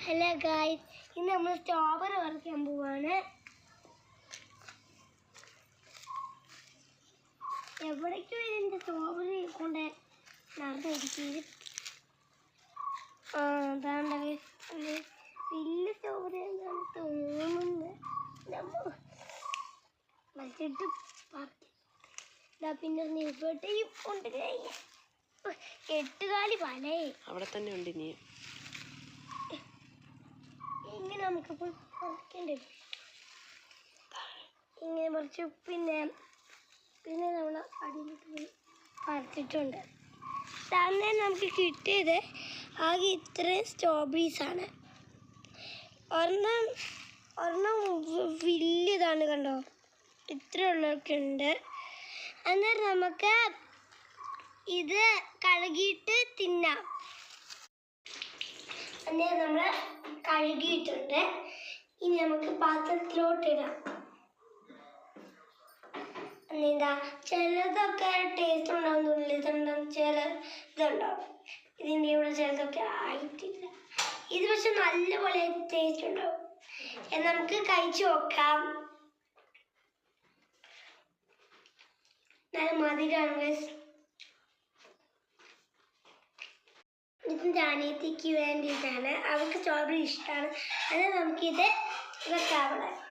Hello guys, ഇന്ന് നമ്മൾ strawberry പറിക്കാൻ പോവാണ്. എവിടേക്കും ഇതിൻ്റെ സ്ട്രോബെറി കൊണ്ട് നടന്നിരിക്കും. അതാണ്ട് വലിയ സ്ട്രോബെറി എന്താണ് തോന്നുന്നത്. വച്ചിട്ട് പിന്നെ ഇവിടെയും ഉണ്ട്. 8 കാലി പലേ അവിടെ തന്നെ ഉണ്ട്. ഇനി ഇങ്ങനെ നമുക്കിപ്പോൾ പറിക്കേണ്ടി വരും. ഇങ്ങനെ പറിച്ച് പിന്നെ നമ്മൾ അടിയിലിട്ട് പോയി പറിച്ചിട്ടുണ്ട്. തന്നെ നമുക്ക് കിട്ടിയത് ആകെ ഇത്രയും സ്ട്രോബെറീസാണ്. ഒരെണ്ണം വലിയതാണ്, കണ്ടോ, ഇത്രയുള്ളതൊക്കെ ഉണ്ട്. അന്നേരം നമുക്ക് ഇത് കഴുകിയിട്ട് തിന്നാം. അന്നേരം നമ്മൾ കഴുകിയിട്ടുണ്ട്. ഇനി നമുക്ക് പാത്രത്തിലോട്ടിടാം. എന്താ ചിലതൊക്കെ ടേസ്റ്റ് ഉണ്ടാവുന്നില്ല, ഇതുണ്ടാവും, ചില ഇതുണ്ടാവും. ഇതിൻ്റെ ഇവിടെ ചിലതൊക്കെ ആയിട്ടില്ല. ഇത് പക്ഷെ നല്ലപോലെ ടേസ്റ്റ് ഉണ്ടാവും. നമുക്ക് കഴിച്ചു നോക്കാം. നല്ല മധുരമാണ്. ഇതിൻ്റെ അനിയത്തിക്ക് വേണ്ടിയിട്ടാണ്. അവൾക്ക് സ്ട്രോബെറി ഇഷ്ടമാണ്. അത് നമുക്കിത് വെക്കാം അവിടെ.